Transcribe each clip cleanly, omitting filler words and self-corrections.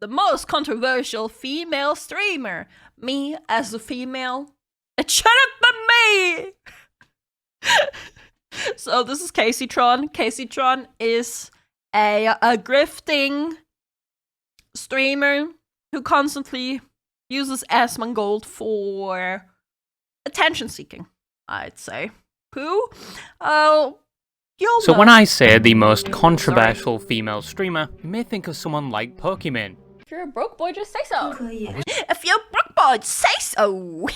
the most controversial female streamer. Me as a female. It should have been me! So this is Kaceytron. Kaceytron is a grifting streamer who constantly uses Asmongold for attention seeking, I'd say. Who? So when I say the most controversial female streamer, you may think of someone like Pokimane. If you're a broke boy, just say so. If you're a broke boy, say so.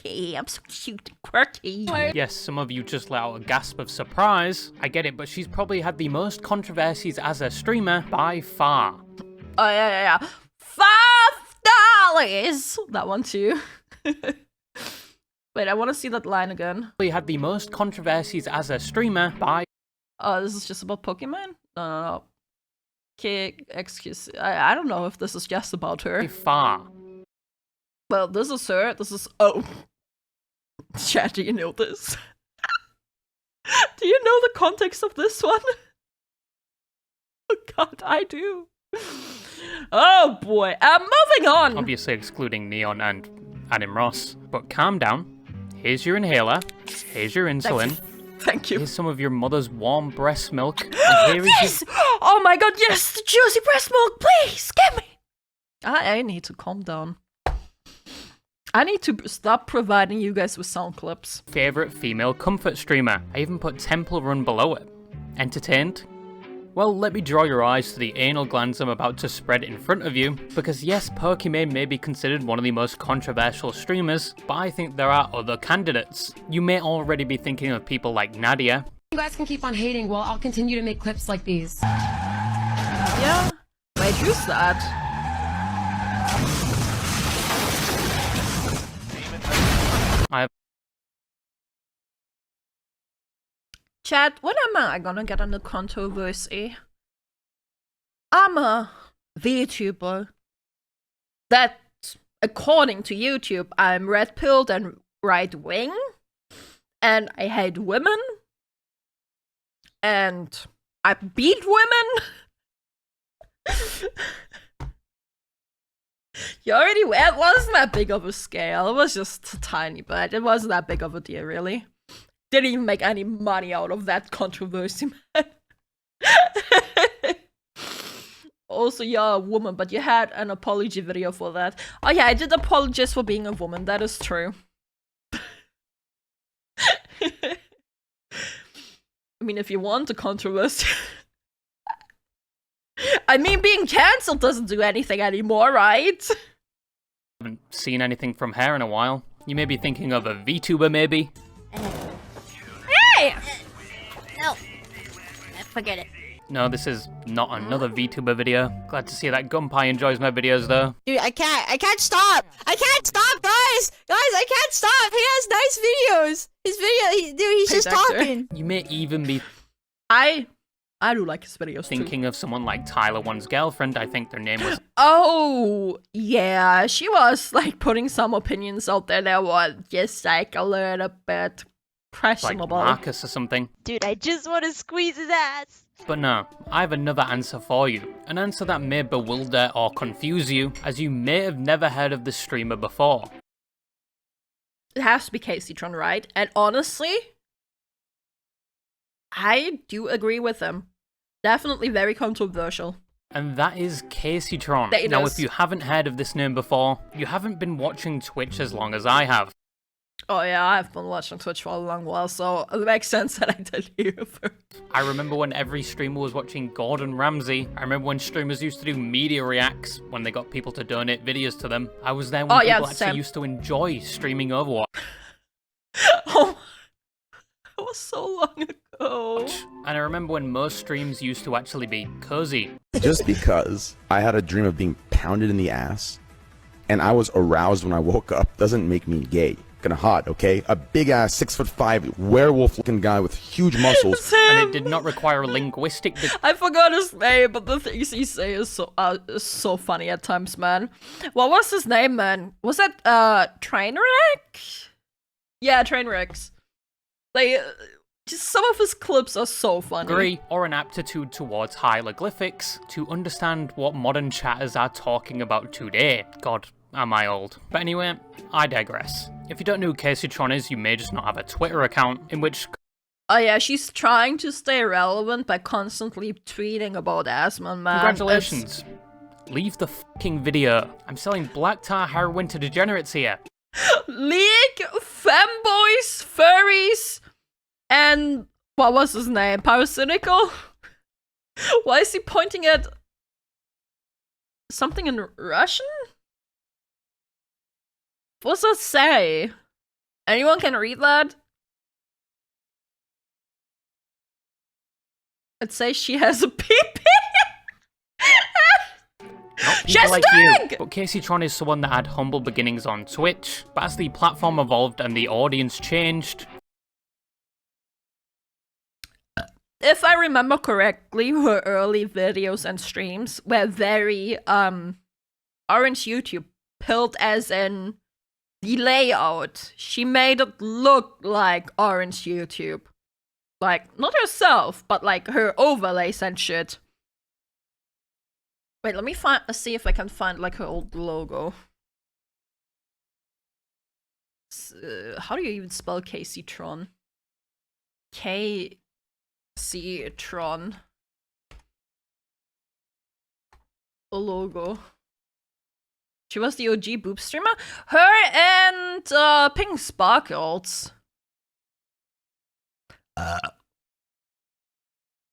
I'm so cute and quirky. Yes, some of you just let out a gasp of surprise. I get it, but she's probably had the most controversies as a streamer by far. Oh, yeah. $5! That one too. Wait, I want to see that line again. She had the most controversies as a streamer by... Oh, this is just about Pokemon? No. Okay, excuse. I don't know if this is just about her. By far. Well, this is her. This is... Oh. Chat, do you know this? Do you know the context of this one? Oh god, I do. Oh boy. Moving on. Obviously excluding Neon and Adam Ross. But calm down. Here's your inhaler. Here's your insulin. Thank you. Here's some of your mother's warm breast milk. And here is your... Oh my god, yes! The juicy breast milk, please! Give me! I need to calm down. I need to stop providing you guys with sound clips. Favorite female comfort streamer. I even put Temple Run below it. Entertained? Well, let me draw your eyes to the anal glands I'm about to spread in front of you, because yes, Pokimane may be considered one of the most controversial streamers, but I think there are other candidates. You may already be thinking of people like Nadia. You guys can keep on hating while I'll continue to make clips like these. Yeah? Wait, who's that? Chat, when am I gonna get into controversy? I'm a VTuber that, according to YouTube, I'm red-pilled and right-wing, and I hate women, and I beat women. You already, it wasn't that big of a scale, it was just a tiny bit, it wasn't that big of a deal, really. Didn't even make any money out of that controversy, man. Also, you're a woman, but you had an apology video for that. Oh yeah, I did apologize for being a woman, that is true. I mean, if you want a controversy... I mean, being cancelled doesn't do anything anymore, right? Haven't seen anything from her in a while. You may be thinking of a VTuber, maybe? Hey! No. Forget it. No, this is not another VTuber video. Glad to see that Gunpie enjoys my videos, though. Dude, I can't stop! I can't stop, guys! Guys, I can't stop! He has nice videos! His video, dude, he's just talking! You may even be... I do like his videos, thinking too. of someone like Tyler One's girlfriend. I think their name was... Oh, yeah, she was, like, putting some opinions out there that were just, like, a little bit questionable. Like Marcus or something. Dude, I just want to squeeze his ass! But no, I have another answer for you. An answer that may bewilder or confuse you, as you may have never heard of the streamer before. It has to be Kaceytron, right? And honestly, I do agree with him. Definitely very controversial. And that is Kaceytron. That Now, is. if you haven't heard of this name before, you haven't been watching Twitch as long as I have. Oh yeah, I've been watching Twitch for a long while, so it makes sense that I did hear first. I remember when every streamer was watching Gordon Ramsay. I remember when streamers used to do media reacts when they got people to donate videos to them. I was there when people actually used to enjoy streaming Overwatch. Oh, that was so long ago. And I remember when most streams used to actually be cozy. Just because I had a dream of being pounded in the ass and I was aroused when I woke up doesn't make me gay. Kinda hot, okay? A big ass 6'5" werewolf looking guy with huge muscles. And it did not require linguistic. I forgot his name, but the things he says is so funny at times, man. What was his name, man? Was that Trainwreck? Yeah, Trainwrecks. Like, Some of his clips are so funny. Agree, or an aptitude towards hieroglyphics to understand what modern chatters are talking about today. God, am I old. But anyway, I digress. If you don't know who Kaceytron is, you may just not have a Twitter account, in which... Oh yeah, she's trying to stay relevant by constantly tweeting about asthma, man. Congratulations. Leave the fucking video. I'm selling black tar heroin to degenerates here. League, femboys, furries, and what was his name? Parasitical? Why is he pointing at something in Russian? What's that say? Anyone can read that? It says she has a pee-pee. People like Stag! you. But Kaceytron is someone that had humble beginnings on Twitch, but as the platform evolved and the audience changed... If I remember correctly, her early videos and streams were very, Orange YouTube built as in the layout. She made it look like Orange YouTube. Like, not herself, but like her overlays and shit. Wait, let me see if I can find like her old logo. How do you even spell Kaceytron? Kaceytron. A logo. She was the OG boob streamer. Her and Pink Sparkles.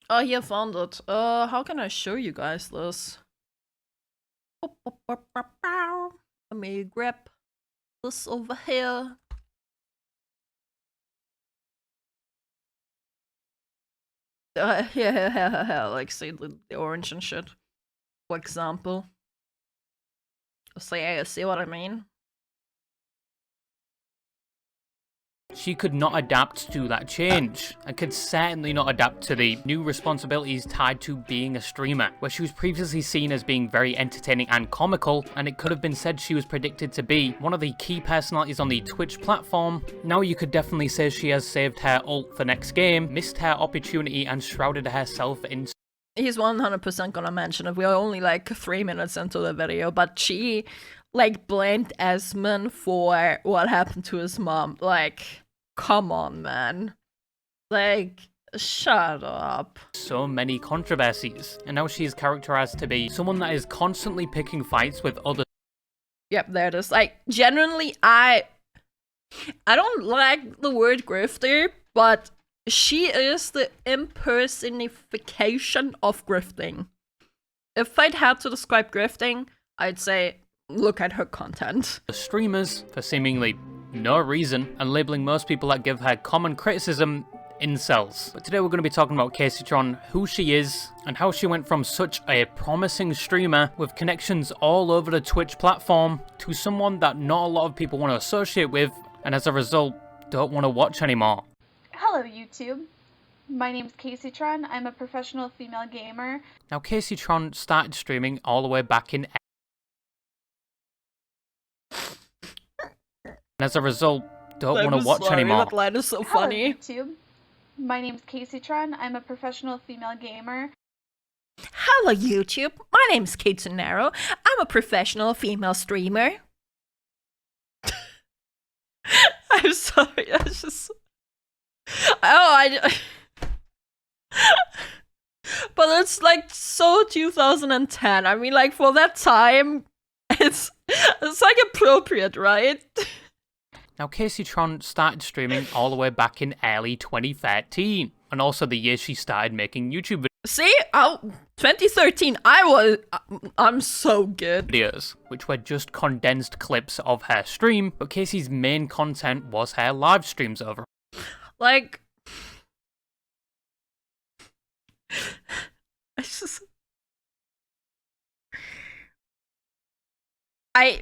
Oh, yeah, found it. How can I show you guys this? Let me grab this over here. Yeah, like say the orange and shit. For example. See what I mean? She could not adapt to that change, and could certainly not adapt to the new responsibilities tied to being a streamer, where she was previously seen as being very entertaining and comical, and it could have been said she was predicted to be one of the key personalities on the Twitch platform. Now you could definitely say she has saved her ult for next game, missed her opportunity, and shrouded herself in... He's 100% gonna mention it. We are only like 3 minutes into the video, but she like blamed Esmond for what happened to his mom. Like, come on, man. Like, shut up. So many controversies, and now she is characterized to be someone that is constantly picking fights with others. Yep, there it is. Like, genuinely, I don't like the word grifter, but she is the impersonification of grifting. If I'd had to describe grifting, I'd say, look at her content. Streamers for seemingly no reason, and labeling most people that give her common criticism incels. But today we're going to be talking about Kaceytron, who she is, and how she went from such a promising streamer with connections all over the Twitch platform to someone that not a lot of people want to associate with, and as a result, don't want to watch anymore. Hello YouTube, my name's Kaceytron. I'm a professional female gamer. Now Kaceytron started streaming all the way back in... And as a result, don't want to watch anymore. That line is so funny. Hello YouTube, my name's Kaceytron. I'm a professional female gamer. Hello YouTube, my name's Kitsunero. I'm a professional female streamer. I'm sorry, I just... But it's like so 2010. I mean, like for that time, it's like appropriate, right? Now Kaceytron started streaming all the way back in early 2013, and also the year she started making YouTube See, 2013. I'm so good. videos, which were just condensed clips of her stream, but Casey's main content was her live streams over. Like, it's just, I'm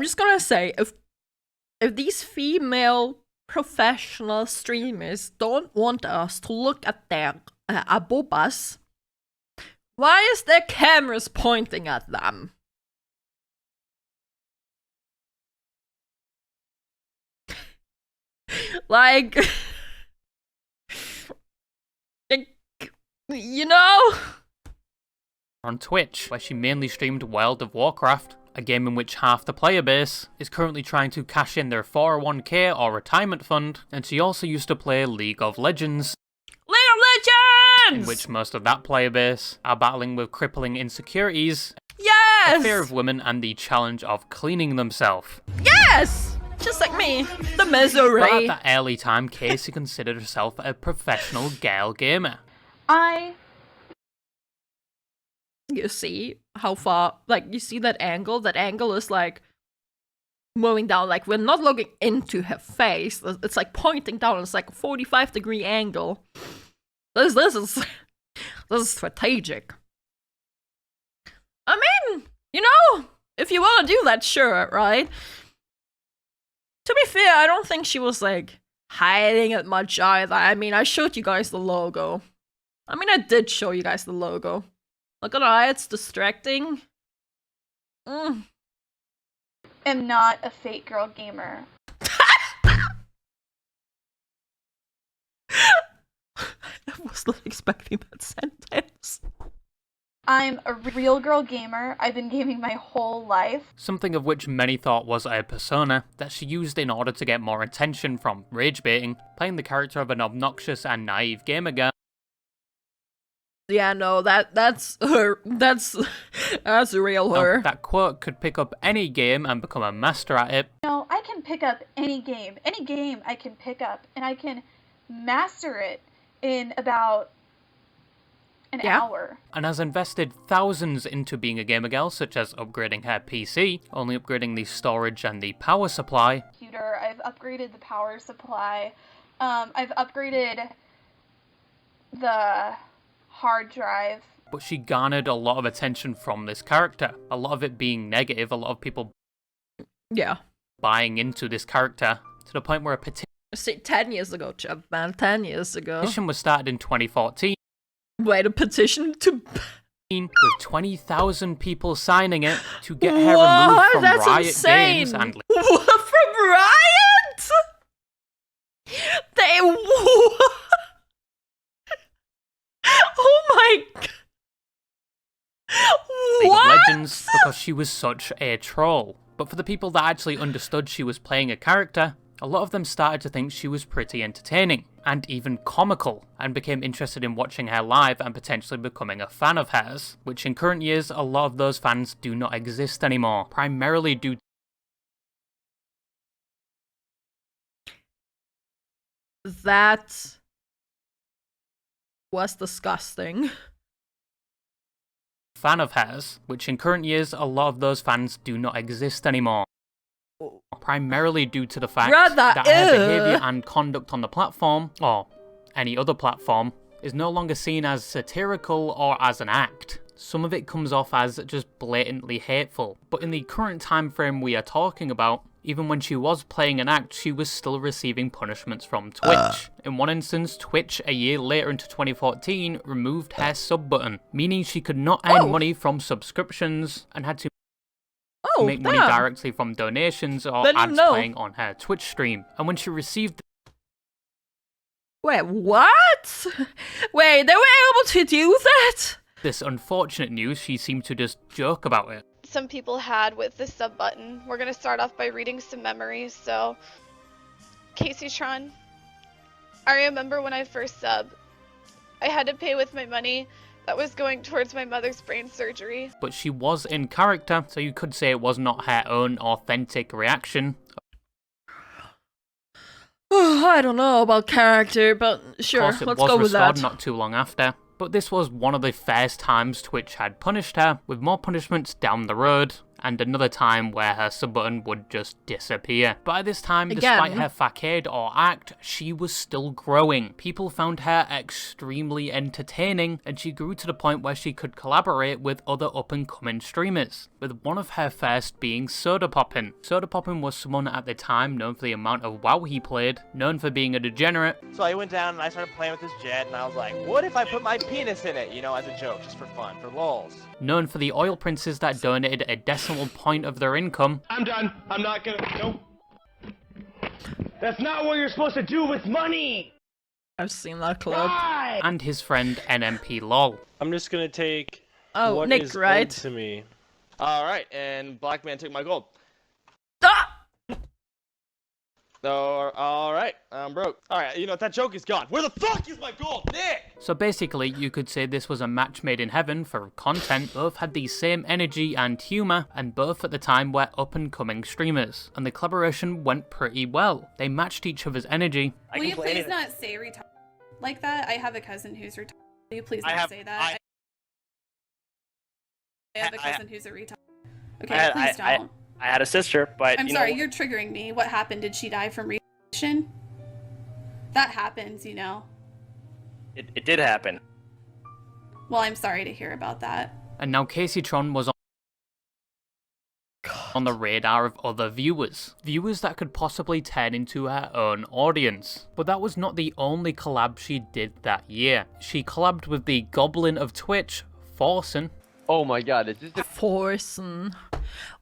just gonna say, if these female professional streamers don't want us to look at their abobas, why is their cameras pointing at them? Like, you know? On Twitch, where she mainly streamed World of Warcraft, a game in which half the player base is currently trying to cash in their 401k or retirement fund, and she also used to play League of Legends, in which most of that player base are battling with crippling insecurities, Yes! a fear of women, and the challenge of cleaning themselves. Yes! Just like me. The But at misery. that early time, Casey considered herself a professional girl gamer. You see how far, like, you see that angle? That angle is like moving down, like we're not looking into her face. It's like pointing down. It's like a 45-degree angle. This is strategic. I mean, you know, if you want to do that, sure, right? To be fair, I don't think she was like hiding it much either. I mean, I showed you guys the logo. I did show you guys the logo. Not gonna lie, it's distracting. am not a fake girl gamer. I was not expecting that sentence. I'm a real girl gamer. I've been gaming my whole life. Something of which many thought was a persona that she used in order to get more attention from rage baiting, playing the character of an obnoxious and naive gamer girl. Yeah, no, that's her. That's real her. That quote could pick up any game and become a master at it. No, I can pick up any game. Any game I can pick up, and I can master it in about an hour. And has invested thousands into being a gamer girl, such as upgrading her PC, only upgrading the storage and the power supply. Computer, I've upgraded the power supply. I've upgraded the hard drive. But she garnered a lot of attention from this character. A lot of it being negative, a lot of people buying into this character, to the point where a petition See, 10 years ago, Chubb, man, 10 years ago. was started in 2014. Wait, a petition to... With 20,000 people signing it to get her What? removed from That's Riot insane. Games and What? From Riot? They... Oh my... League What? of Legends because she was such a troll. But for the people that actually understood she was playing a character, a lot of them started to think she was pretty entertaining, and even comical, and became interested in watching her live and potentially becoming a fan of hers, which in current years a lot of those fans do not exist anymore, primarily due That was disgusting. fan of hers, which in current years a lot of those fans do not exist anymore. Primarily due to the fact that her behaviour and conduct on the platform, or any other platform, is no longer seen as satirical or as an act. Some of it comes off as just blatantly hateful. But in the current time frame we are talking about, even when she was playing an act, she was still receiving punishments from Twitch. In one instance, Twitch, a year later into 2014, removed her sub button, meaning she could not earn money from subscriptions and had to make money directly from donations or ads playing on her Twitch stream. And when she received... Wait, what? Wait, they were able to do that? this unfortunate news, she seemed to just joke about it. Some people had with the sub button. We're gonna start off by reading some memories. So, Kaceytron, I remember when I first subbed, I had to pay with my money that was going towards my mother's brain surgery. But she was in character, so you could say it was not her own authentic reaction. I don't know about character, but sure, Of course, it let's was go with restored that. not too long after. But this was one of the first times Twitch had punished her, with more punishments down the road, and another time where her sub button would just disappear. By this time, despite her facade or act, she was still growing. People found her extremely entertaining, and she grew to the point where she could collaborate with other up-and-coming streamers, with one of her first being Sodapoppin. Sodapoppin was someone at the time known for the amount of WoW he played, known for being a degenerate. So I went down and I started playing with this jet, and I was like, what if I put my penis in it, you know, as a joke, just for fun, for lols. Known for the oil princes that donated a decimal point of their income. I'm done. I'm not gonna. Nope. That's not what you're supposed to do with money! I've seen that clip. And his friend NMP LOL. I'm just gonna take Oh, what Nick, is right? owed to me. Alright, and Black Man took my gold. Ah! So, alright, I'm broke. Alright, you know, that joke is gone. Where the fuck is my gold, Nick? So basically, you could say this was a match made in heaven for content. Both had the same energy and humour, and both at the time were up-and-coming streamers. And the collaboration went pretty well. They matched each other's energy. Will you please not say retarded like that? I have a cousin who's retarded. Will you please not say that? I have a cousin who's a retard. Okay, please don't. I had a sister, but I'm sorry, you're triggering me. What happened? Did she die from radiation? That happens, you know. It did happen. Well, I'm sorry to hear about that. And now Kaceytron was on the radar of other viewers. Viewers that could possibly turn into her own audience. But that was not the only collab she did that year. She collabed with the Goblin of Twitch, Forsen. Oh my god, is this the Forsen.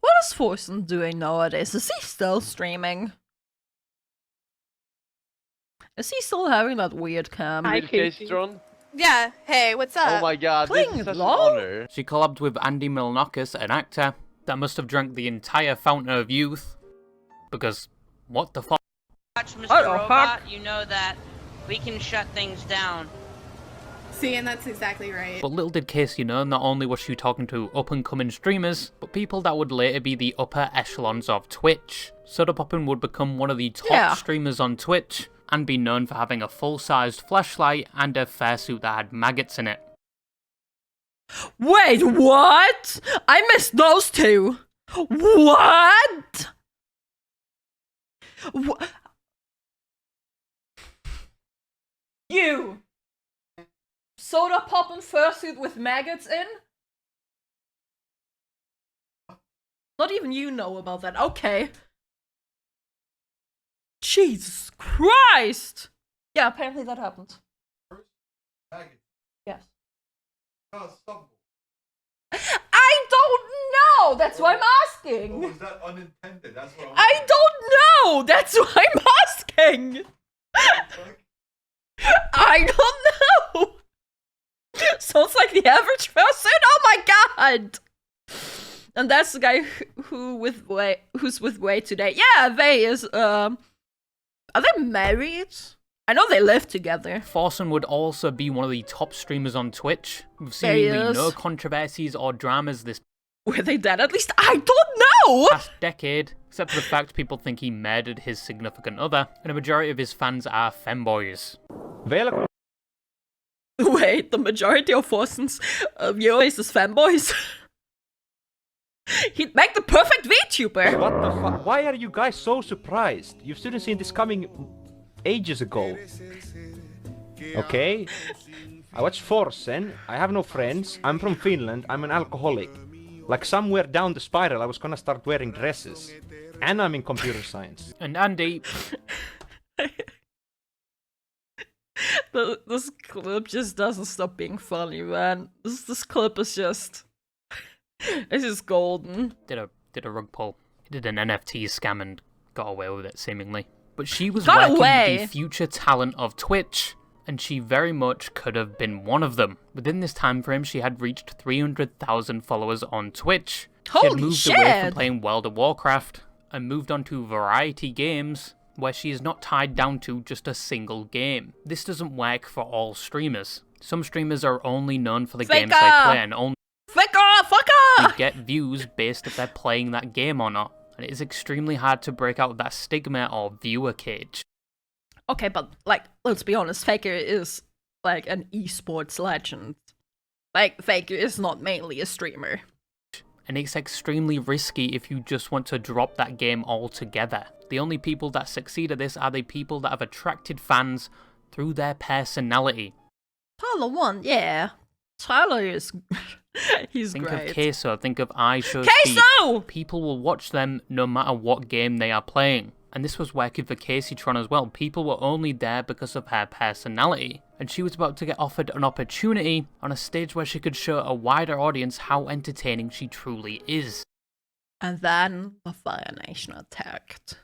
What is Forsen doing nowadays? Is he still streaming? Is he still having that weird cam? Kaceytron? Yeah, hey, what's up? Oh my god, this Playing is such an LOL? honor. She collabed with Andy Milonakis, an actor that must have drank the entire fountain of youth. Because, what the fuck? Watch Mr. What the Robot, fuck? you know that we can shut things down. See, and that's exactly right. But little did Casey know, not only was she talking to up-and-coming streamers, but people that would later be the upper echelons of Twitch. Sodapoppin would become one of the top streamers on Twitch, and be known for having a full-sized flashlight and a fursuit that had maggots in it. Wait, what? I missed those two. What? You. Soda poppin' fursuit with maggots in? Not even you know about that. Okay. Jesus Christ! Yeah, apparently that happened. Yes. I don't know! That's why I'm asking! Was that unintended? That's what I don't know! That's why I'm asking! I don't know! Sounds like the average person? Oh my god! And that's the guy who's with Wei today. Yeah, Wei is, are they married? I know they live together. Forsen would also be one of the top streamers on Twitch, with seemingly no controversies or dramas this Were they dead? At least I don't know! past decade, except for the fact people think he murdered his significant other, and a majority of his fans are femboys. Wait, the majority of Forsen's viewers is fanboys? He'd make the perfect VTuber! What the fuck? Why are you guys so surprised? You shouldn't seen this coming ages ago. Okay? I watch Forsen, I have no friends, I'm from Finland, I'm an alcoholic. Like somewhere down the spiral I was gonna start wearing dresses. And I'm in computer science. And Andy... This clip just doesn't stop being funny, man. This clip is just... It's just golden. Did a rug pull. He did an NFT scam and got away with it, seemingly. But she was Got working away. with the future talent of Twitch, and she very much could have been one of them. Within this time frame, she had reached 300,000 followers on Twitch. She had Holy moved away from shit. playing World of Warcraft, and moved on to variety games, where she is not tied down to just a single game. This doesn't work for all streamers. Some streamers are only known for the games they play, and only get views based if they're playing that game or not. And it is extremely hard to break out of that stigma or viewer cage. Okay, but, like, let's be honest, Faker is, like, an esports legend. Like, Faker is not mainly a streamer. And it's extremely risky if you just want to drop that game altogether. The only people that succeed at this are the people that have attracted fans through their personality. Tyler won, yeah. Tyler is... He's think great. Think of Queso, think of iShowSpeed. Queso! People will watch them no matter what game they are playing. And this was working for Kaceytron as well. People were only there because of her personality. And she was about to get offered an opportunity on a stage where she could show a wider audience how entertaining she truly is. And then the Fire Nation attacked.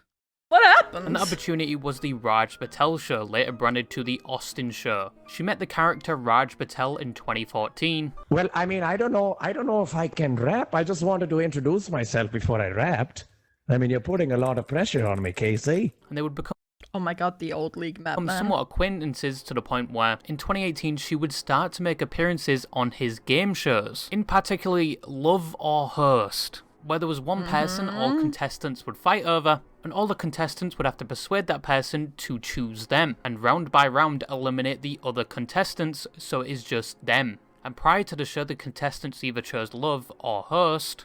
What happened? And the opportunity was the Raj Patel show, later branded to the Austin show. She met the character Raj Patel in 2014. Well, I mean, I don't know if I can rap. I just wanted to introduce myself before I rapped. I mean, you're putting a lot of pressure on me, Casey. And they would become Oh my god, the old league map, man. somewhat acquaintances to the point where, in 2018, she would start to make appearances on his game shows. In particularly Love or Host, where there was one person all contestants would fight over, and all the contestants would have to persuade that person to choose them, and round by round eliminate the other contestants, so it is just them. And prior to the show, the contestants either chose Love or Host.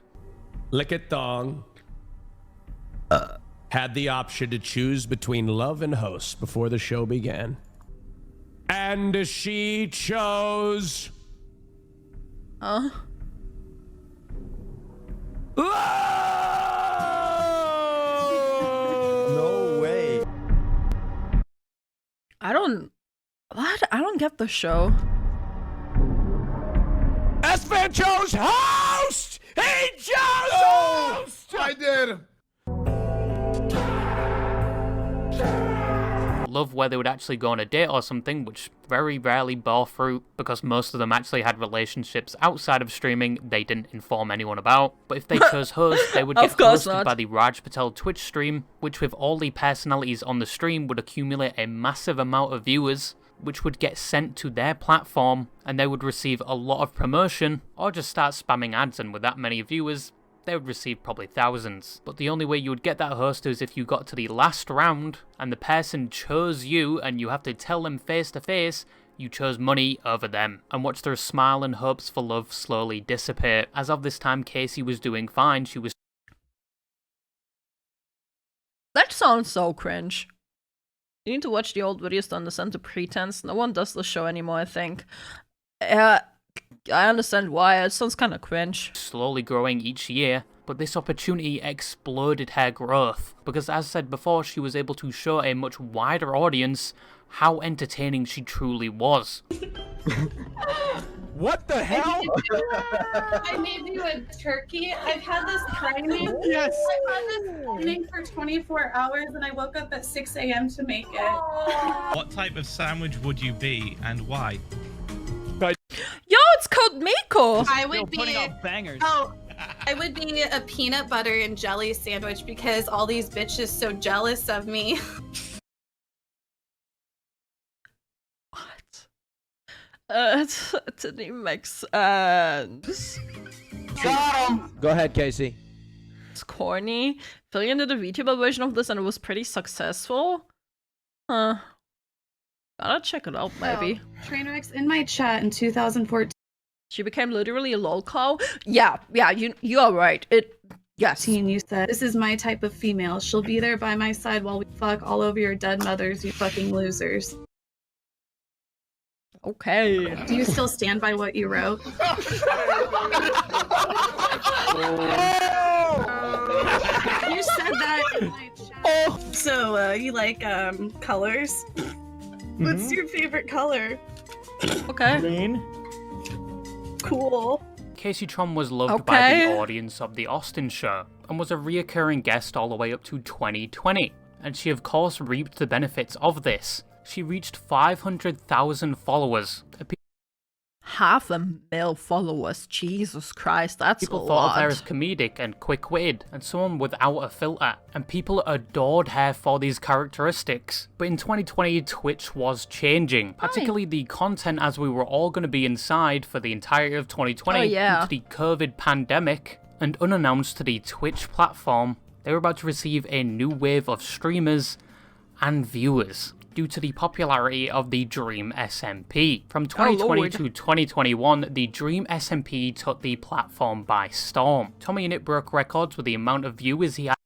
Lick it thong. Had the option to choose between Love and Host before the show began. And she chose... Huh? No way. What? I don't get the show. S-Man chose Host! He chose Host! I did. Love where they would actually go on a date or something, which very rarely bore fruit because most of them actually had relationships outside of streaming they didn't inform anyone about. But if they chose Host, they would get hosted by the Raj Patel Twitch stream, which with all the personalities on the stream would accumulate a massive amount of viewers, which would get sent to their platform, and they would receive a lot of promotion, or just start spamming ads, and with that many viewers, they would receive probably thousands. But the only way you would get that host is if you got to the last round and the person chose you and you have to tell them face to face you chose money over them, and watch their smile and hopes for love slowly dissipate. As of this time, Casey was doing fine. She was... That sounds so cringe. You need to watch the old videos to understand the pretense. No one does the show anymore, I think. I understand why. It sounds kind of cringe. Slowly growing each year, but this opportunity exploded her growth because, as said before, she was able to show a much wider audience how entertaining she truly was. What the hell? I made you a turkey. I've had this priming. Yes. I've had this priming for 24 hours, and I woke up at 6 a.m. to make it. What type of sandwich would you be, and why? Yo, it's called Miko! I would be putting out bangers. Oh, I would be a peanut butter and jelly sandwich because all these bitches so jealous of me. It didn't even make sense. Got him! Go ahead, Casey. It's corny. Fillion did a VTuber version of this and it was pretty successful. Huh. Gotta check it out, maybe. Oh, Trainwreck's in my chat in 2014. She became literally a lol cow. Yeah, you are right. Yes. You said, this is my type of female. She'll be there by my side while we fuck all over your dead mothers, you fucking losers. Okay. Do you still stand by what you wrote? You said that in my chat. So, you like, colors? What's your favorite color? Okay. Green. Cool. Kaceytron was loved by the audience of the Austin show, and was a reoccurring guest all the way up to 2020, and she of course reaped the benefits of this. She reached 500,000 followers. 500,000 followers, Jesus Christ, that's People a thought lot. of her as comedic and quick-witted, and someone without a filter, and people adored her for these characteristics. But in 2020, Twitch was changing, particularly the content, as we were all going to be inside for the entirety of 2020 due to the COVID pandemic, and unannounced to the Twitch platform, they were about to receive a new wave of streamers and viewers, due to the popularity of the Dream SMP. From 2020 to 2021, the Dream SMP took the platform by storm. TommyInnit broke records with the amount of viewers he had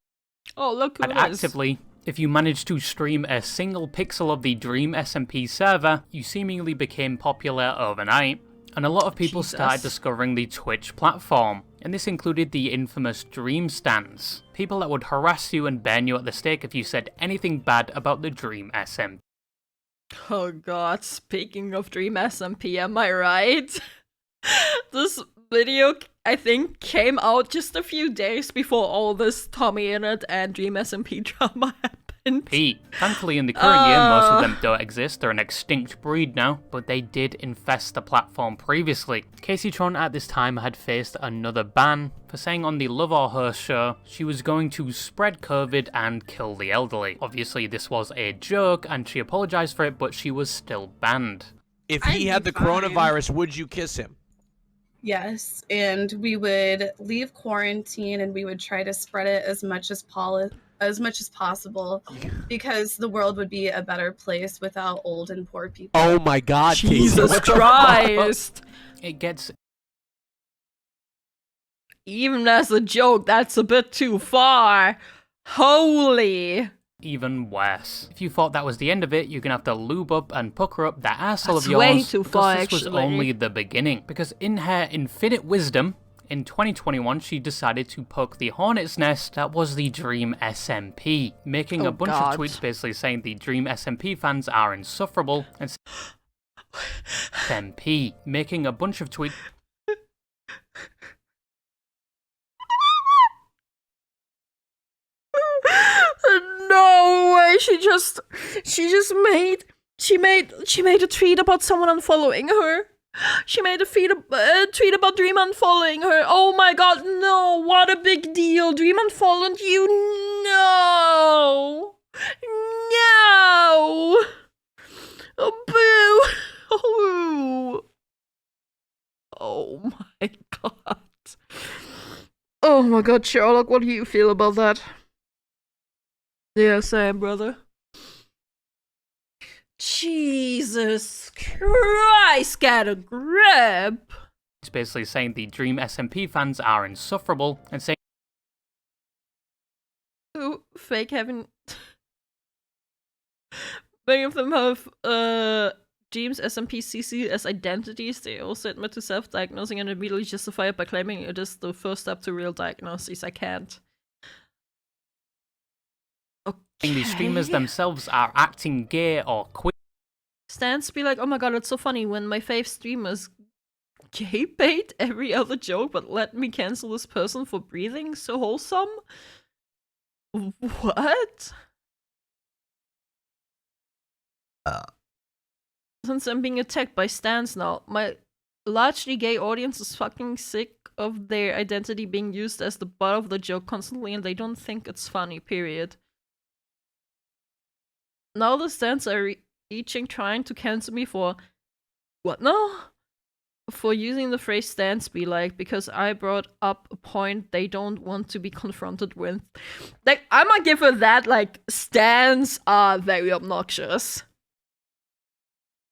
actively. If you managed to stream a single pixel of the Dream SMP server, you seemingly became popular overnight. And a lot of people started discovering the Twitch platform, and this included the infamous Dream Stands, people that would harass you and burn you at the stake if you said anything bad about the Dream SMP. Oh god, speaking of Dream SMP, am I right? This video, I think, came out just a few days before all this TommyInnit and Dream SMP drama happened. SMP. Thankfully, in the current year, most of them don't exist. They're an extinct breed now, but they did infest the platform previously. Kaceytron at this time had faced another ban for saying on the Love or Hearst show she was going to spread COVID and kill the elderly. Obviously, this was a joke, and she apologized for it, but she was still banned. If he had the coronavirus, would you kiss him? Yes, and we would leave quarantine and we would try to spread it as much as possible, because the world would be a better place without old and poor people. Oh my God, Jesus Christ! It gets... Even as a joke, that's a bit too far. Holy... even worse. If you thought that was the end of it, you're gonna have to lube up and pucker up that asshole of That's yours. way too far, this was actually. only the beginning. Because in her infinite wisdom, in 2021, she decided to poke the hornet's nest that was the Dream SMP, making a bunch of tweets basically saying the Dream SMP fans are insufferable, and SMP, making a bunch of tweets. No way! She made a tweet about someone unfollowing her. She made a tweet about Dream unfollowing her. Oh my God! No! What a big deal! Dream unfollowed you. No! No! Oh, boo! Oh, oh my God! Oh my God, Sherlock, what do you feel about that? Yeah, same, brother. Jesus Christ, get a grip! It's basically saying the Dream SMP fans are insufferable, and saying Ooh, fake having... Many of them have, Dream's SMP CC as identities. They also admit to self-diagnosing and immediately justify it by claiming it is the first step to real diagnosis. I can't. the streamers themselves are acting gay or queer. Stans be like, oh my God, it's so funny when my fave streamers gay bait every other joke, but let me cancel this person for breathing so wholesome? What? Since I'm being attacked by stans now, my largely gay audience is fucking sick of their identity being used as the butt of the joke constantly, and they don't think it's funny, period. Now the stans are reaching, trying to cancel me for... What now? For using the phrase stans be like, because I brought up a point they don't want to be confronted with. Like, I'm gonna give her that, like, stans are very obnoxious.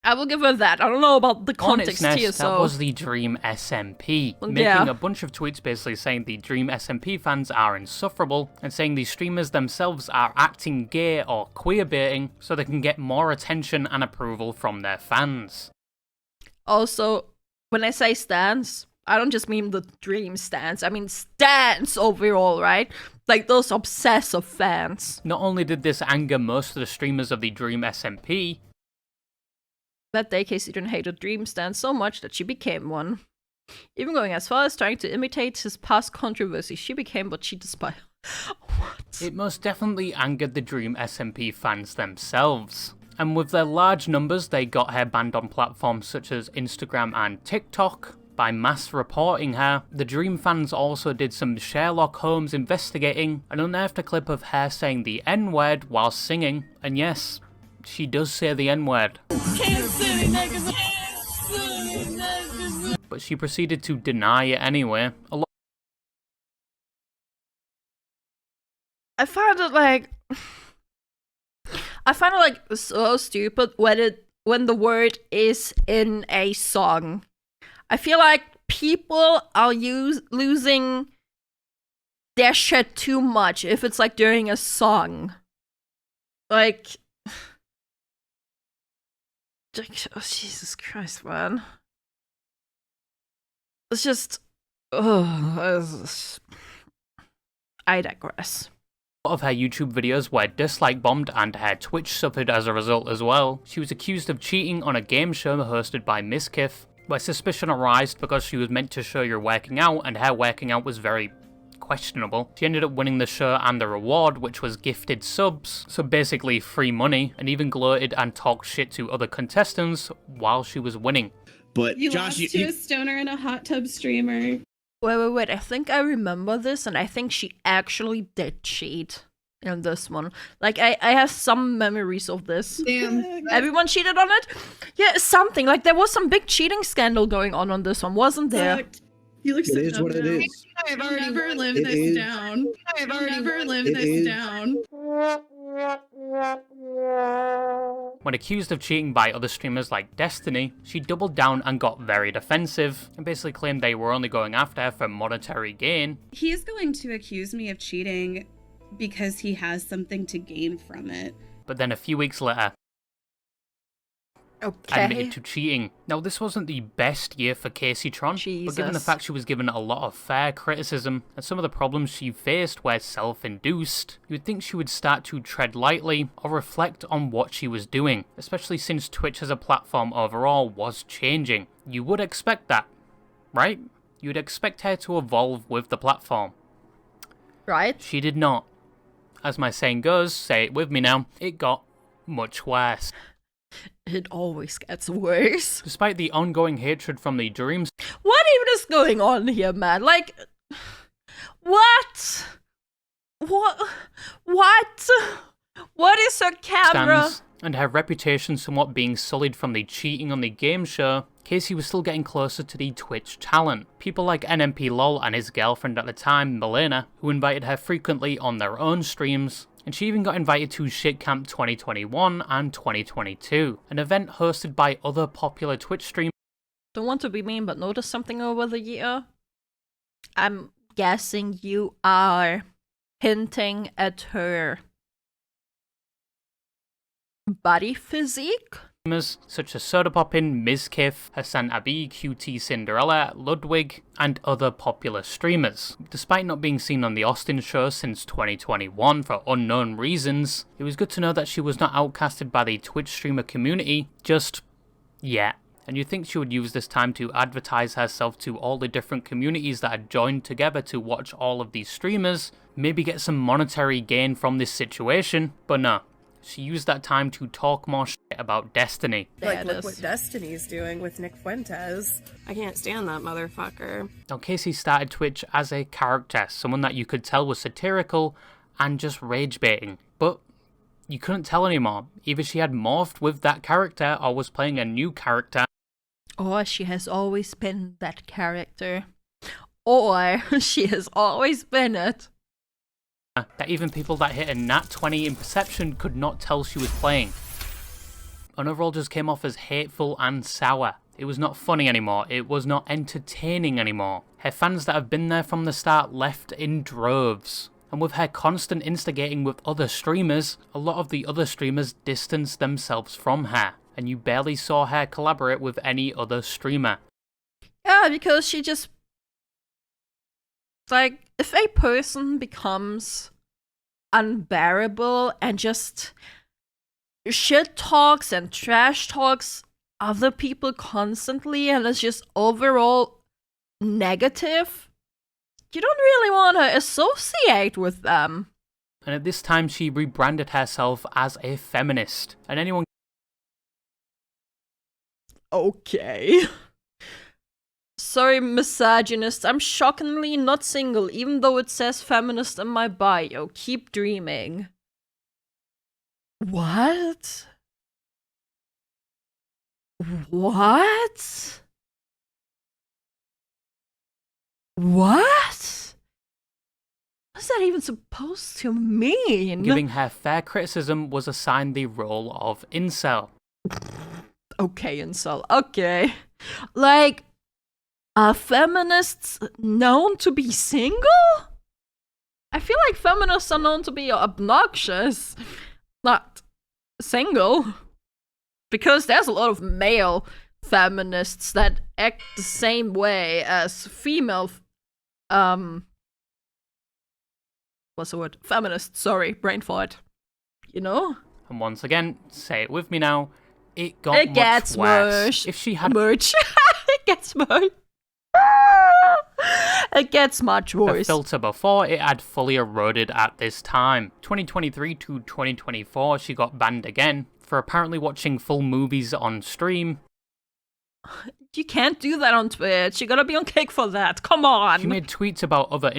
I will give her that. I don't know about the context here, so... That was the Dream SMP, making a bunch of tweets basically saying the Dream SMP fans are insufferable, and saying the streamers themselves are acting gay or queer baiting so they can get more attention and approval from their fans. Also, when I say stans, I don't just mean the Dream stans, I mean stans overall, right? Like those obsessive fans. Not only did this anger most of the streamers of the Dream SMP, that day, Kaceytron hated Dream Stan so much that she became one. Even going as far as trying to imitate his past controversies, she became what she despised. What? It most definitely angered the Dream SMP fans themselves. And with their large numbers, they got her banned on platforms such as Instagram and TikTok by mass reporting her. The Dream fans also did some Sherlock Holmes investigating and unearthed a clip of her saying the N-word while singing. And yes, she does say the N-word. But she proceeded to deny it anyway. I find it like so stupid when the word is in a song. I feel like people are losing their shit too much if it's like during a song. Like, oh, Jesus Christ, man. It's just... I digress. A lot of her YouTube videos were dislike bombed and her Twitch suffered as a result as well. She was accused of cheating on a game show hosted by Miskiff, where suspicion arose because she was meant to show you're working out and her working out was very questionable. She ended up winning the show and the reward, which was gifted subs, so basically free money, and even gloated and talked shit to other contestants while she was winning. But You lost to a stoner and a hot tub streamer. Wait, I think I remember this, and I think she actually did cheat in this one. Like, I have some memories of this. Damn. Everyone cheated on it? Yeah, something. Like, there was some big cheating scandal going on this one, wasn't there? You look so It is what it dumb now. is. I've never lived It this is. down. I've never lived It this is. down. When accused of cheating by other streamers like Destiny, she doubled down and got very defensive, and basically claimed they were only going after her for monetary gain. He's going to accuse me of cheating because he has something to gain from it. But then a few weeks later, admitted to cheating. Now, this wasn't the best year for Kaceytron, but given the fact she was given a lot of fair criticism, and some of the problems she faced were self-induced, you would think she would start to tread lightly or reflect on what she was doing, especially since Twitch as a platform overall was changing. You would expect that, right? You would expect her to evolve with the platform. Right? She did not. As my saying goes, say it with me now, it got much worse. It always gets worse. Despite the ongoing hatred from the Dreams. What even is going on here, man? Like, what? What? What is her camera? Stands, and her reputation somewhat being sullied from the cheating on the game show, Casey was still getting closer to the Twitch talent. People like NMP LOL and his girlfriend at the time, Milena, who invited her frequently on their own streams, and she even got invited to Shit Camp 2021 and 2022, an event hosted by other popular Twitch streamers. Don't want to be mean, but notice something over the year? I'm guessing you are hinting at her body physique? Such as Soda Poppin, Ms. Kiff, Hassan Abi, QT Cinderella, Ludwig, and other popular streamers. Despite not being seen on the Austin show since 2021 for unknown reasons, it was good to know that she was not outcasted by the Twitch streamer community just yet. And you'd think she would use this time to advertise herself to all the different communities that had joined together to watch all of these streamers, maybe get some monetary gain from this situation, but no. She used that time to talk more shit about Destiny. Like, look what Destiny's doing with Nick Fuentes. I can't stand that motherfucker. Now, Casey started Twitch as a character, someone that you could tell was satirical and just rage baiting. But you couldn't tell anymore. Either she had morphed with that character or was playing a new character. Or she has always been that character. Or she has always been it. That even people that hit a nat 20 in perception could not tell she was playing. And overall just came off as hateful and sour. It was not funny anymore, it was not entertaining anymore. Her fans that have been there from the start left in droves. And with her constant instigating with other streamers, a lot of the other streamers distanced themselves from her. And you barely saw her collaborate with any other streamer. Yeah, because she just... Like, if a person becomes unbearable and just shit talks and trash talks other people constantly and is just overall negative, you don't really want to associate with them. And at this time she rebranded herself as a feminist. And anyone... Okay. Sorry, misogynist, I'm shockingly not single, even though it says feminist in my bio. Keep dreaming. What? What? What? What's that even supposed to mean? Giving her fair criticism was assigned the role of incel. Okay, incel. Okay. Like, are feminists known to be single? I feel like feminists are known to be obnoxious, not single. Because there's a lot of male feminists that act the same way as female, what's the word? Feminists, sorry, brain fart. You know? And once again, say it with me now, it got It much gets worse. worse. If she had merch. It gets merch. It gets much The worse. filter before it had fully eroded at this time. 2023 to 2024, she got banned again for apparently watching full movies on stream. You can't do that on Twitch. You gotta be on kick for that. Come on. She made tweets about other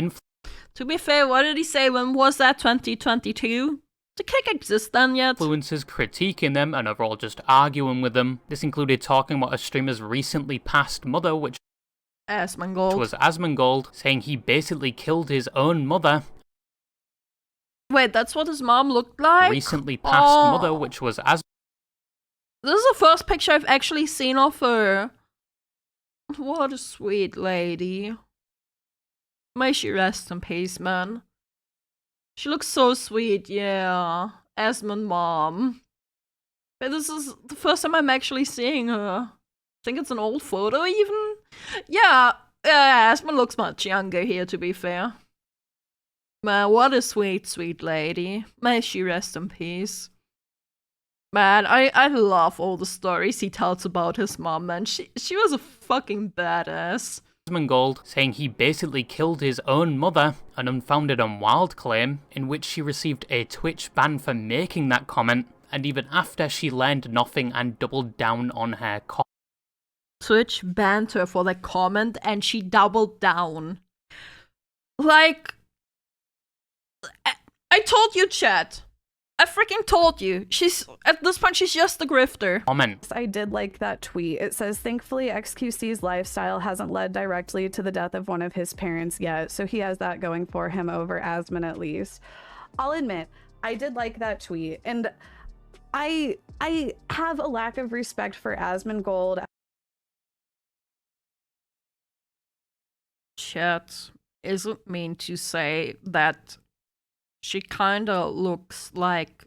To be fair, what did he say? When was that? 2022? Did kick exist then yet? influencers critiquing them and overall just arguing with them. This included talking about a streamer's recently passed mother, which Asmongold. was Asmongold, saying he basically killed his own mother. Wait, that's what his mom looked like? Recently passed mother, which was This is the first picture I've actually seen of her. What a sweet lady. May she rest in peace, man. She looks so sweet, yeah. Asmon mom. But this is the first time I'm actually seeing her. I think it's an old photo even. Yeah, Asmon looks much younger here, to be fair. Man, what a sweet, sweet lady. May she rest in peace. Man, I love all the stories he tells about his mom, man. She was a fucking badass. Asmongold, saying he basically killed his own mother, an unfounded and wild claim, in which she received a Twitch ban for making that comment, and even after she learned nothing and doubled down on her Twitch banned her for that comment, and she doubled down. Like, I told you, chat. I freaking told you. At this point, she's just a grifter. comment. I did like that tweet. It says, thankfully, XQC's lifestyle hasn't led directly to the death of one of his parents yet, so he has that going for him over Asmon at least. I'll admit, I did like that tweet, and I have a lack of respect for Asmongold. Chat isn't mean to say that she kinda looks like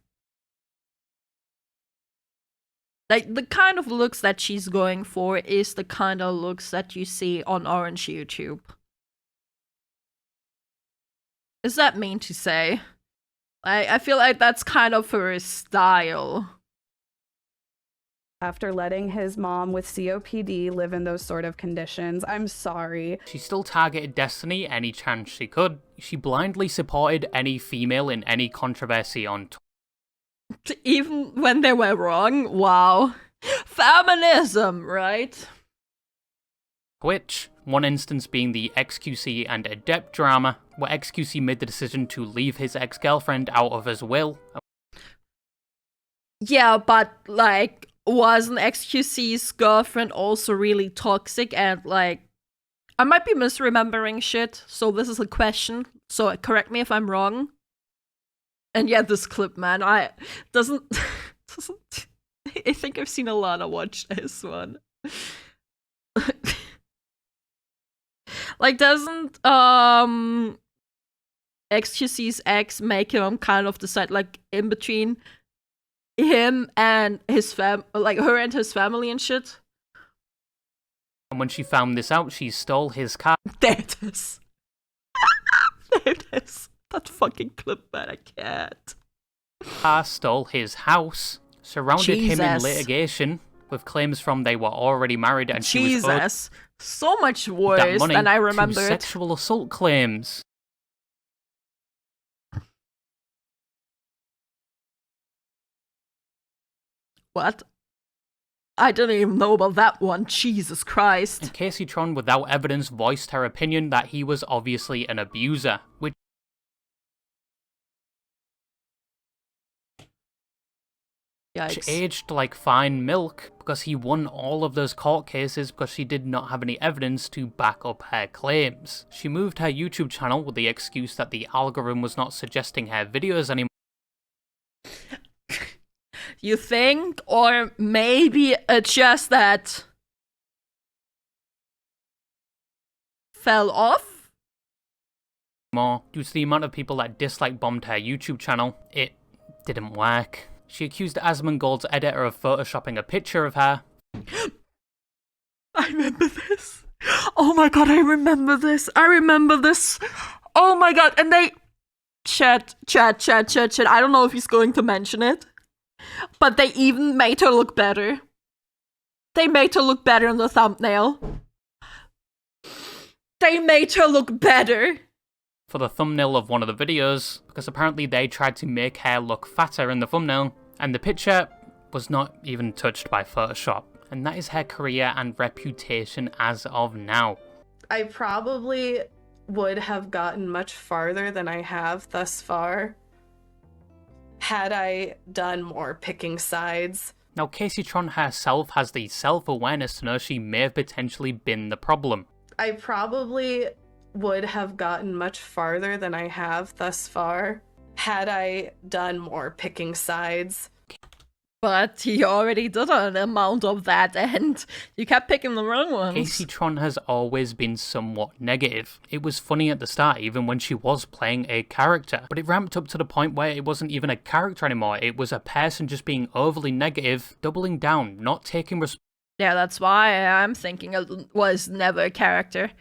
the kind of looks that she's going for is the kind of looks that you see on Orange YouTube. Is that mean to say? I feel like that's kind of her style. After letting his mom with COPD live in those sort of conditions. I'm sorry. She still targeted Destiny any chance she could. She blindly supported any female in any controversy on Even when they were wrong? Wow. Feminism, right? Twitch. One instance being the XQC and Adept drama, where XQC made the decision to leave his ex-girlfriend out of his will. Yeah, but, like, wasn't XQC's girlfriend also really toxic and, like, I might be misremembering shit, so this is a question, so correct me if I'm wrong. And yeah, this clip, man, doesn't I think I've seen Alana watch this one. Like, doesn't XQC's ex make him kind of decide, like, in between him and his like her and his family and shit? And when she found this out, she stole his car. There it is. There it is. That fucking clip, man, I can't. Stole his house, surrounded him in Jesus. litigation, with claims from they were already married and she was owed Jesus. So much that worse money than I to remembered. sexual assault claims. What? I didn't even know about that one. Jesus Christ. And Kaceytron, without evidence, voiced her opinion that he was obviously an abuser, which Yikes. aged like fine milk because he won all of those court cases because she did not have any evidence to back up her claims. She moved her YouTube channel with the excuse that the algorithm was not suggesting her videos anymore. You think? Or maybe it's just that fell off? Due to the amount of people that dislike bombed her YouTube channel, it didn't work. She accused Asmongold's editor of photoshopping a picture of her. I remember this. Oh my god, I remember this. I remember this. Oh my god, and they... Chat. I don't know if he's going to mention it. But they even made her look better. They made her look better in the thumbnail. They made her look better. For the thumbnail of one of the videos, because apparently they tried to make her look fatter in the thumbnail, and the picture was not even touched by Photoshop. And that is her career and reputation as of now. I probably would have gotten much farther than I have thus far had I done more picking sides. Now, Kaceytron herself has the self-awareness to know she may have potentially been the problem. I probably would have gotten much farther than I have thus far had I done more picking sides. But you already did an amount of that, and you kept picking the wrong ones. Kaceytron has always been somewhat negative. It was funny at the start, even when she was playing a character, but it ramped up to the point where it wasn't even a character anymore. It was a person just being overly negative, doubling down, not taking responsibility. Yeah, that's why I'm thinking it was never a character.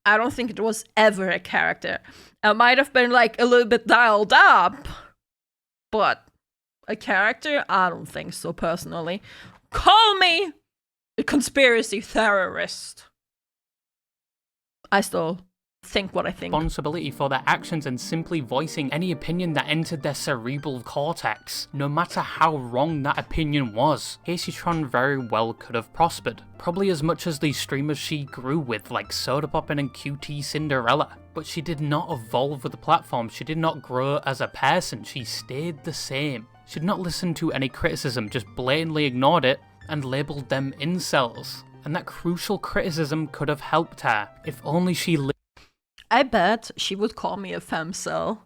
I don't think it was ever a character. It might have been like a little bit dialed up, but a character? I don't think so, personally. Call me a conspiracy theorist. I still think what I think. Responsibility for their actions and simply voicing any opinion that entered their cerebral cortex, no matter how wrong that opinion was. Kaceytron very well could have prospered, probably as much as the streamers she grew with, like Sodapoppin and Cinderella. But she did not evolve with the platform, she did not grow as a person, she stayed the same. She did not listen to any criticism, just blatantly ignored it and labelled them incels. And that crucial criticism could have helped her, if only she I bet she would call me a femcel.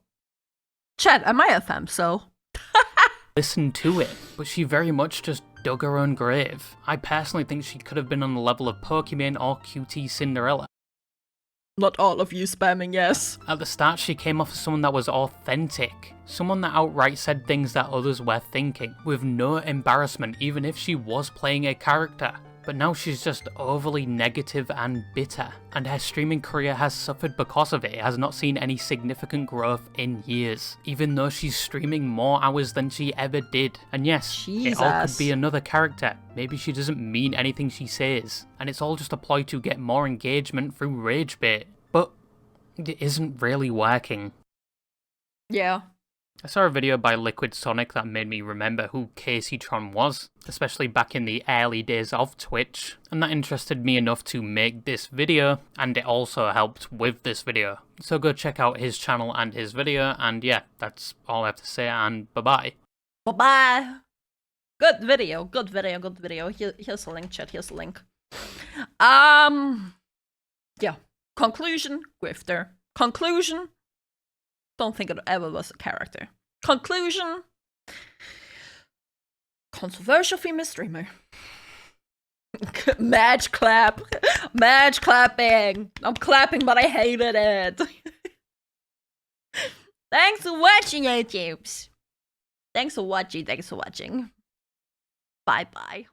Chat, am I a femcel? listened to it, but she very much just dug her own grave. I personally think she could have been on the level of Pokimane or Cinderella. Not all of you spamming yes. At the start, she came off as someone that was authentic. Someone that outright said things that others were thinking, with no embarrassment even if she was playing a character. But now she's just overly negative and bitter, and her streaming career has suffered because of it. It has not seen any significant growth in years, even though she's streaming more hours than she ever did. And yes, it all could be another character. Maybe she doesn't mean anything she says, and it's all just a ploy to get more engagement through rage bait. But it isn't really working. Yeah. I saw a video by Liquid Sonic that made me remember who Kaceytron was, especially back in the early days of Twitch, and that interested me enough to make this video, and it also helped with this video. So go check out his channel and his video, and yeah, that's all I have to say, and bye-bye. Bye-bye! Good video, good video, good video. Here's a link, chat, here's a link. Yeah. Conclusion, grifter. Conclusion, don't think it ever was a character. Conclusion, controversial female streamer. Match clap. Match clapping. I'm clapping, but I hated it. Thanks for watching, YouTubes. Thanks for watching. Bye-bye.